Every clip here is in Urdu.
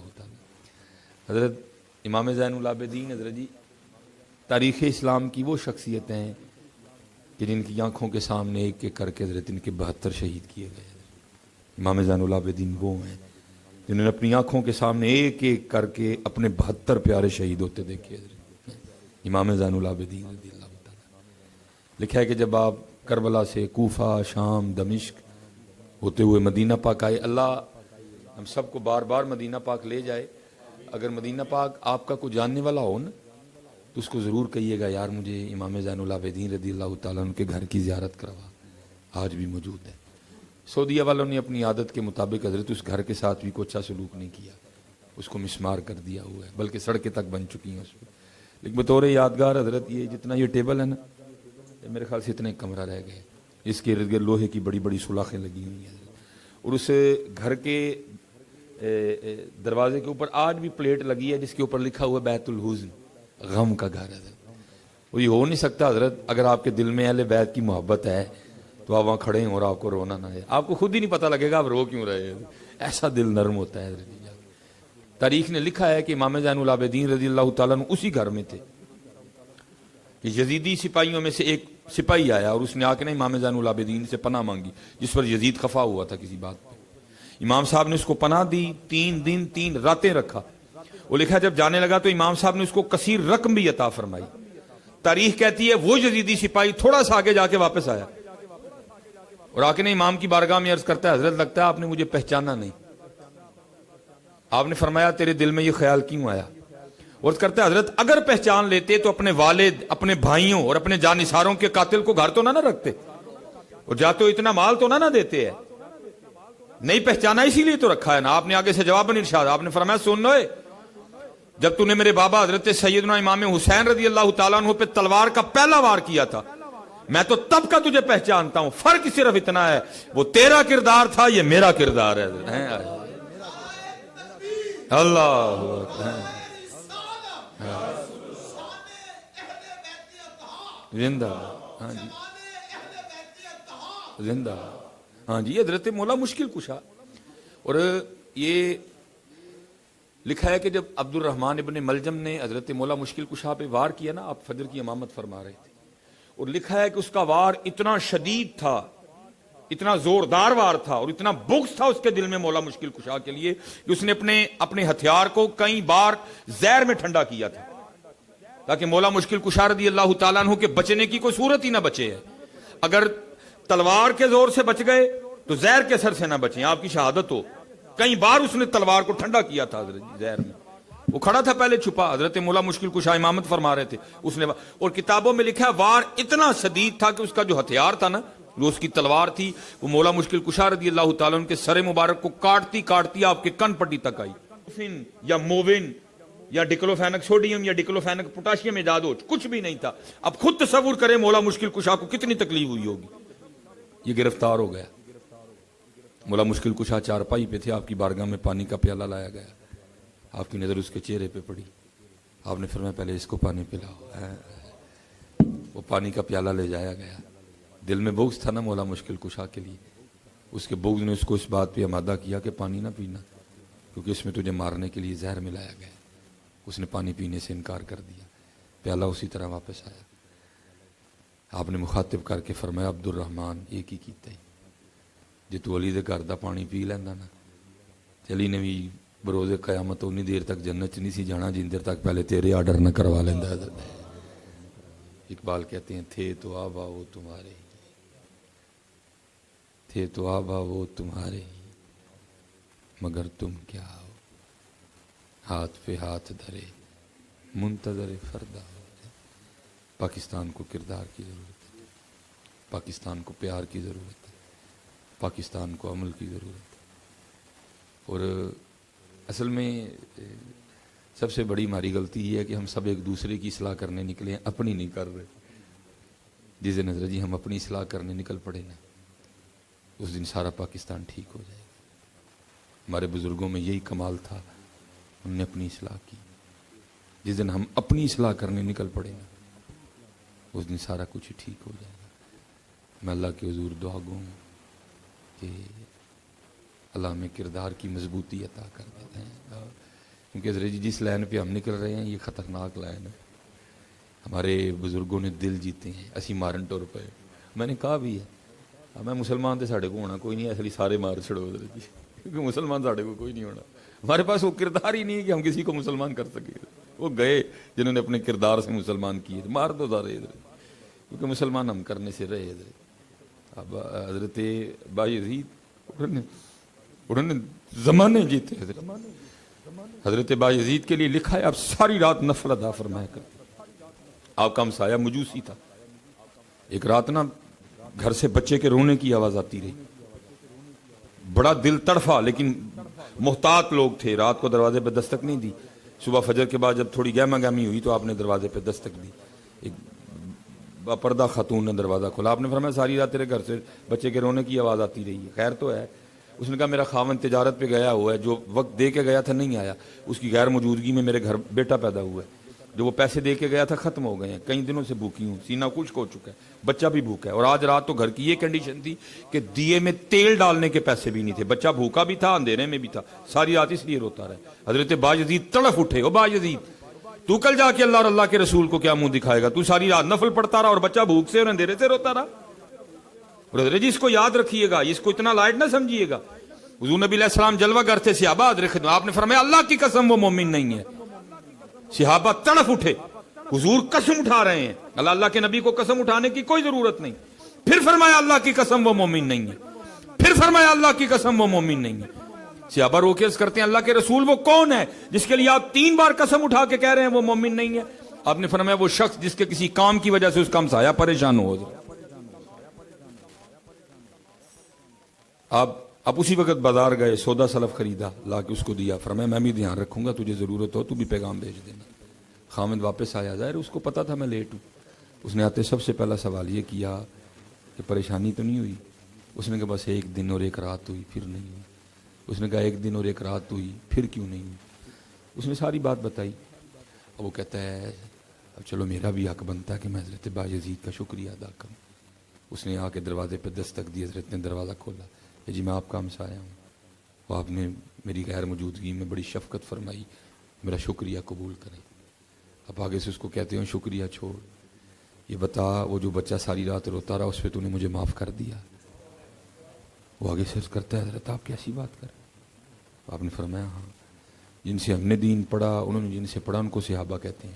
اللہ تعالیٰ. حضرت امام زین العابدین حضرت جی تاریخ اسلام کی وہ شخصیتیں ہیں کہ جن کی آنکھوں کے سامنے ایک ایک کر کے حضرت ان کے 72 شہید کیے گئے. امام زین العابدین وہ ہیں جنہوں نے اپنی آنکھوں کے سامنے ایک ایک کر کے اپنے 72 پیارے شہید ہوتے دیکھے. امام زین العابدین رضی اللہ تعالیٰ. لکھا ہے کہ جب آپ کربلا سے کوفہ، شام، دمشق ہوتے ہوئے مدینہ پاک آئے، اللہ ہم سب کو بار بار مدینہ پاک لے جائے. اگر مدینہ پاک آپ کا کوئی جاننے والا ہو نا تو اس کو ضرور کہیے گا یار مجھے امام زین العابدین رضی اللہ تعالیٰ ان کے گھر کی زیارت کروا. آج بھی موجود ہے. سعودیہ والوں نے اپنی عادت کے مطابق حضرت اس گھر کے ساتھ بھی کوئی اچھا سلوک نہیں کیا، اس کو مسمار کر دیا ہوا ہے، بلکہ سڑکیں تک بن چکی ہیں اس پہ. لیکن بطور یادگار حضرت یہ جتنا یہ ٹیبل ہے نا میرے خیال سے اتنے کمرہ رہ گئے، اس کے ارد گرد لوہے کی بڑی بڑی سلاخیں لگی ہوئی ہیں. اور اس گھر کے دروازے کے اوپر آج بھی پلیٹ لگی ہے جس کے اوپر لکھا ہوا بیت الحزن، غم کا گھر ہے. وہ یہ ہو نہیں سکتا حضرت اگر آپ کے دل میں اہل بیت کی محبت ہے تو آپ وہاں کھڑے ہیں اور آپ کو رونا نہ ہے، آپ کو خود ہی نہیں پتہ لگے گا آپ رو کیوں رہے ہیں. ایسا دل نرم ہوتا ہے حضرت. تاریخ نے لکھا ہے کہ امام زین العابدین رضی اللہ تعالیٰ عنہ اسی گھر میں تھے کہ یزیدی سپاہیوں میں سے ایک سپاہی آیا اور اس نے آ کے نا امام زین العابدین سے پناہ مانگی، جس پر یزید خفا ہوا تھا کسی بات پہ. امام صاحب نے اس کو پناہ دی، 3 دن 3 راتیں رکھا. وہ لکھا جب جانے لگا تو امام صاحب نے اس کو کثیر رقم بھی عطا فرمائی. تاریخ کہتی ہے وہ یزیدی سپاہی تھوڑا سا آگے جا کے واپس آیا اور آ کے امام کی بارگاہ میں عرض کرتا ہے حضرت لگتا ہے آپ نے مجھے پہچانا نہیں. آپ نے فرمایا تیرے دل میں یہ خیال کیوں آیا؟ عرض کرتا ہے حضرت اگر پہچان لیتے تو اپنے والد، اپنے بھائیوں اور اپنے جانثاروں کے قاتل کو گھر تو نہ رکھتے اور جا تو اتنا مال تو نہ دیتے. ہے نہیں پہچانا اسی لیے تو رکھا ہے نا. آپ نے آگے سے جواب ارشاد، آپ نے فرمایا سن لو، جب تو نے میرے بابا حضرت سیدنا امام حسین رضی اللہ تعالیٰ عنہ پہ تلوار کا پہلا وار کیا تھا میں تو تب کا تجھے پہچانتا ہوں. فرق صرف اتنا ہے وہ تیرا کردار تھا، یہ میرا کردار ہے. اللہ زندہ. ہاں جی زندہ. ہاں جی حضرت مولا مشکل کشا. اور یہ لکھا ہے کہ جب عبد الرحمن ابن ملجم نے حضرت مولا مشکل کشا پہ وار کیا نا، آپ فجر کی امامت فرما رہے تھے، اور لکھا ہے کہ اس کا وار اتنا شدید تھا، اتنا زوردار وار تھا اور اتنا بغض تھا اس کے دل میں مولا مشکل کشا کے لیے کہ اس نے اپنے ہتھیار کو کئی بار زہر میں ٹھنڈا کیا تھا تاکہ مولا مشکل کشا رضی اللہ تعالیٰ عنہ کے بچنے کی کوئی صورت ہی نہ بچے ہے. اگر تلوار کے زور سے بچ گئے تو زہر کے اثر سے نہ بچیں، آپ کی شہادت ہو. کئی بار اس نے تلوار کو ٹھنڈا کیا تھا حضرت زہر میں. وہ کھڑا تھا پہلے چھپا، حضرت مولا مشکل کشا امامت فرما رہے تھے اس نے. اور کتابوں میں لکھا ہے وار اتنا شدید تھا کہ اس کا جو ہتھیار تھا نا، جو اس کی تلوار تھی، وہ مولا مشکل کشا رضی اللہ تعالیٰ عنہ کے سر مبارک کو کاٹتی کاٹتی آپ کے کن پٹی تک آئی. یا موون یا ڈیکلوفینک سوڈیم یا ڈیکلوفینک پوٹاشیم ایجاد ہو، کچھ بھی نہیں تھا. اب خود تصور کریں مولا مشکل کشا کو کتنی تکلیف ہوئی ہوگی. یہ گرفتار ہو گیا. مولا مشکل کشا چارپائی پہ تھے، آپ کی بارگاہ میں پانی کا پیالہ لایا گیا. آپ کی نظر اس کے چہرے پہ پڑی. آپ نے فرمایا پہلے اس کو پانی پلاؤ. وہ پانی کا پیالہ لے جایا گیا. دل میں بغض تھا نا مولا مشکل کشا کے لیے، اس کے بغض نے اس کو اس بات پہ آمادہ کیا کہ پانی نہ پینا کیونکہ اس میں تجھے مارنے کے لیے زہر ملایا گیا. اس نے پانی پینے سے انکار کر دیا. پیالہ اسی طرح واپس آیا. آپ نے مخاطب کر کے فرمایا عبد الرحمن ایک ہی کیتا ہے جی تو علی دے گھر دا پانی پی لینا نا، چلی نے بھی بروز قیامت انی دیر تک جنت نہیں سی جانا جن دیر تک پہلے تیرے آرڈر نہ کروا لیندہ. اقبال کہتے ہیں تھے تو آبا وہ تمہارے ہی، تھے تو آبا وہ تمہارے ہی، مگر تم کیا ہو ہاتھ پہ ہاتھ دھرے منتظر فردا ہو. پاکستان کو کردار کی ضرورت ہے، پاکستان کو پیار کی ضرورت ہے، پاکستان کو عمل کی ضرورت ہے. اور اصل میں سب سے بڑی ہماری غلطی یہ ہے کہ ہم سب ایک دوسرے کی اصلاح کرنے نکلے ہیں، اپنی نہیں کر رہے. جس دن حضرت جی ہم اپنی اصلاح کرنے نکل پڑے نا، اس دن سارا پاکستان ٹھیک ہو جائے گا. ہمارے بزرگوں میں یہی کمال تھا، انہوں نے اپنی اصلاح کی. جس دن ہم اپنی اصلاح کرنے نکل پڑے نا، اس دن سارا کچھ ٹھیک ہو جائے گا. میں اللہ کے حضور دعا گوں کہ اللہ ہمیں کردار کی مضبوطی عطا کر دیتے ہیں. کیونکہ حضرت جی جس لائن پہ ہم نکل رہے ہیں یہ خطرناک لائن ہے. ہمارے بزرگوں نے دل جیتے ہیں اسی مارن ٹور پہ. میں نے کہا بھی ہے میں مسلمان تو ساڑھے کو ہونا کوئی نہیں, اصلی سارے مار چھڑو حضرت جی, کیونکہ مسلمان ساڑھے کو کوئی نہیں ہونا. ہمارے پاس وہ کردار ہی نہیں ہے کہ ہم کسی کو مسلمان کر سکیں. وہ گئے جنہوں نے اپنے کردار سے مسلمان کیے, مار دو سارے حضرت, کیونکہ مسلمان ہم کرنے سے رہے حضرت. اب حضرت بایزید انہوں نے زمانے جیتے حضرت. حضرت بایزید کے لیے لکھا ہے آپ ساری رات نفل ادا فرمایا کرتے. آپ کا ہمسایہ مجوسی تھا. ایک رات نا گھر سے بچے کے رونے کی آواز آتی رہی, بڑا دل تڑفا, لیکن محتاط لوگ تھے, رات کو دروازے پہ دستک نہیں دی. صبح فجر کے بعد جب تھوڑی گہما گہمی ہوئی تو آپ نے دروازے پہ دستک دی. ایک باپردہ خاتون نے دروازہ کھولا. آپ نے فرمایا ساری رات تیرے گھر سے بچے کے رونے کی آواز آتی رہی ہے, خیر تو ہے؟ اس نے کہا میرا خاوند تجارت پہ گیا ہوا ہے, جو وقت دے کے گیا تھا نہیں آیا, اس کی غیر موجودگی میں میرے گھر بیٹا پیدا ہوا ہے, جو وہ پیسے دے کے گیا تھا ختم ہو گئے ہیں, کئی دنوں سے بھوکی ہوں, سینہ خشک ہو چکا ہے, بچہ بھی بھوکا ہے, اور آج رات تو گھر کی یہ کنڈیشن تھی کہ دیے میں تیل ڈالنے کے پیسے بھی نہیں تھے, بچہ بھوکا بھی تھا, اندھیرے میں بھی تھا, ساری رات اس لیے روتا رہا. حضرت بایزید تڑف اٹھے, او بایزید تو کل جا کے اللہ اور اللہ کے رسول کو کیا منہ دکھائے گا, تو ساری رات نفل پڑھتا رہا اور بچہ بھوک سے اور اندھیرے سے روتا رہا. اور حضرت جی اس کو یاد رکھیے گا, اس کو اتنا لائٹ نہ سمجھیے گا. حضور نبی علیہ السلام جلوہ گر تھے, صحابہ آپ نے فرمایا اللہ کی قسم وہ مومن نہیں ہے. صحابہ تڑف اٹھے, حضور قسم اٹھا رہے ہیں, اللہ کے نبی کو قسم اٹھانے کی کوئی ضرورت نہیں. پھر فرمایا اللہ کی قسم وہ مومن نہیں ہے, پھر فرمایا اللہ کی قسم وہ مومن نہیں ہے. صحابہ رو کے عرض کرتے ہیں اللہ کے رسول وہ کون ہے جس کے لیے آپ 3 بار قسم اٹھا کے کہہ رہے ہیں وہ مومن نہیں ہے؟ آپ نے فرمایا وہ شخص جس کے کسی کام کی وجہ سے اس کا ہمسایہ پریشان ہو. آپ اسی وقت بازار گئے, سودا سلف خریدا, لا کے اس کو دیا, فرمایا میں بھی دھیان رکھوں گا, تجھے ضرورت ہو تو بھی پیغام بھیج دینا. خامد واپس آیا, ظاہر اس کو پتا تھا میں لیٹ ہوں. اس نے آتے سب سے پہلا سوال یہ کیا کہ پریشانی تو نہیں ہوئی؟ اس نے کہا بس 1 دن اور 1 رات ہوئی, پھر نہیں ہوئی. اس نے کہا 1 دن اور 1 رات ہوئی, پھر کیوں نہیں ہوئی؟ اس نے ساری بات بتائی. اب وہ کہتا ہے اب چلو میرا بھی حق بنتا ہے کہ میں حضرت بایزید کا شکریہ ادا کروں. اس نے آ کے دروازے پہ دستک دی, حضرت نے دروازہ کھولا, جی میں آپ کا ہمسایہ ہوں, وہ آپ نے میری غیر موجودگی میں بڑی شفقت فرمائی, میرا شکریہ قبول کریں. اب آگے سے اس کو کہتے ہیں شکریہ چھوڑ, یہ بتا وہ جو بچہ ساری رات روتا رہا اس پہ تو نے مجھے معاف کر دیا؟ وہ آگے سے کرتا ہے حضرت آپ کیسی بات کر رہے ہیں؟ آپ نے فرمایا ہاں, جن سے ہم نے دین پڑھا انہوں نے جن سے پڑھا ان کو صحابہ کہتے ہیں.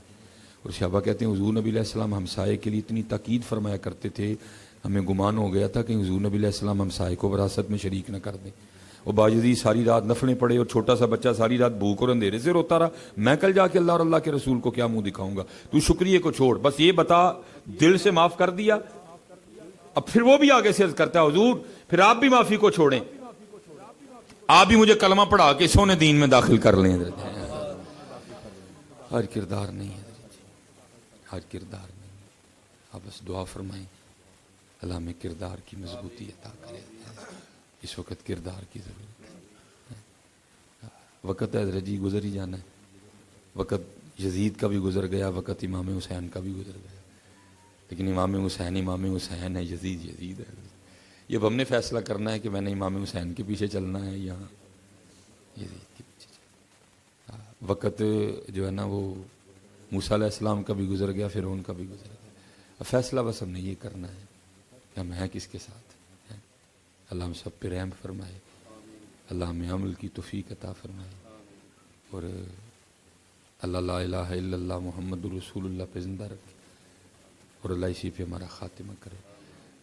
اور صحابہ کہتے ہیں حضور نبی علیہ السلام ہمسائے کے لیے اتنی تاکید فرمایا کرتے تھے, ہمیں گمان ہو گیا تھا کہ حضور نبی علیہ السلام ہمسائے کو وراثت میں شریک نہ کر دیں. اور بایزید ساری رات نفلیں پڑے اور چھوٹا سا بچہ ساری رات بھوک اور اندھیرے سے روتا رہا. میں کل جا کے اللہ اور اللہ کے رسول کو کیا منہ دکھاؤں گا؟ تو شکریہ کو چھوڑ, بس یہ بتا دل سے معاف کر دیا؟ اب پھر وہ بھی آگے سے عرض کرتا ہے حضور پھر آپ بھی معافی کو چھوڑیں, آپ بھی مجھے کلمہ پڑھا کے سونے دین میں داخل کر لیں. ہر کردار نہیں ہے, ہر کردار نہیں. آپ بس دعا فرمائیں اللہ میں کردار کی مضبوطی عطا کرے. اس وقت کردار کی ضرورت ہے. وقت ہے حضرت جی گزر ہی جانا ہے. وقت یزید کا بھی گزر گیا, وقت امام حسین کا بھی گزر گیا, لیکن امام حسین ہے, یزید ہے. یہ اب ہم نے فیصلہ کرنا ہے کہ میں نے امام حسین کے پیچھے چلنا ہے یا یزید کے پیچھے چلنا. وقت جو ہے نا وہ موسیٰ علیہ السلام کا بھی گزر گیا, فرعون کا بھی گزر گیا. اب فیصلہ بس ہم نے یہ کرنا ہے کہ ہم ہیں کس کے ساتھ ہیں. اللہ ہم سب پہ رحم فرمائے, اللہ ہمیں عمل کی توفیق عطا فرمائے, اور اللہ لا الہ الا اللہ محمد رسول اللہ پہ زندہ رکھے, اور اللہ اسی پہ ہمارا خاتمہ کرے.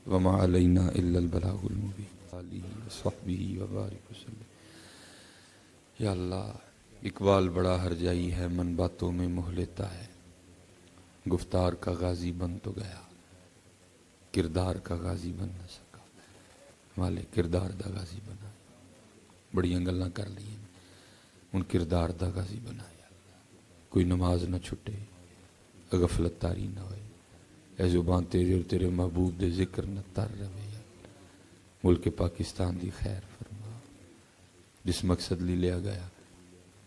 وما علینا الا البلاغ المبین. آلہ وصحبہ وبارک وسلم. یا اللہ اقبال بڑا ہرجائی ہے, من باتوں میں موہ لیتا ہے, گفتار کا غازی بن تو گیا, کردار کا غازی بن نہ سکا. والے کردار دا غازی بنا, بڑی گلاں کر لی ان کردار دا غازی بنا. کوئی نماز نہ چھٹے, غفلت تاری نہ ہوئے, اے زبان تیرے اور تیرے محبوب دے ذکر نہ تر رہے. ملک پاکستان دی خیر فرما, جس مقصد لی لیا گیا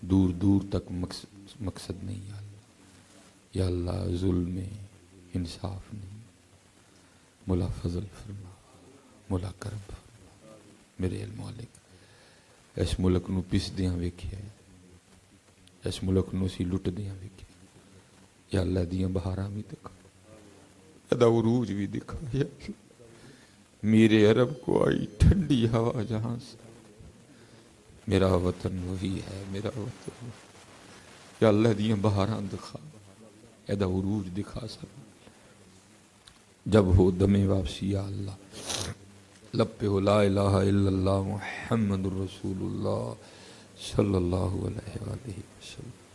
دور دور تک مقصد نہیں. یا اللہ ظلم میں انصاف نہیں, مولا فضل فرما, مولا کرم فرما. میرے المالک اس ملک نو پس دیاں ویکھیا ہے, اس ملک نو سی لٹ دیاں ویکھے یا اللہ دیاں بہاراں بھی دکھا ادا عروج بھی دکھا یا اللہ میرے عرب کو آئی ٹھنڈی ہوا جہاں سے میرا وطن وہی ہے میرا وطن یا اللہ دیاں بہاراں دکھا ادا عروج دکھا سک جب ہو دم واپسی یا اللہ لب پہ ہو لا الہ الا اللہ محمد الرسول اللہ صلی اللہ علیہ وآلہ وسلم.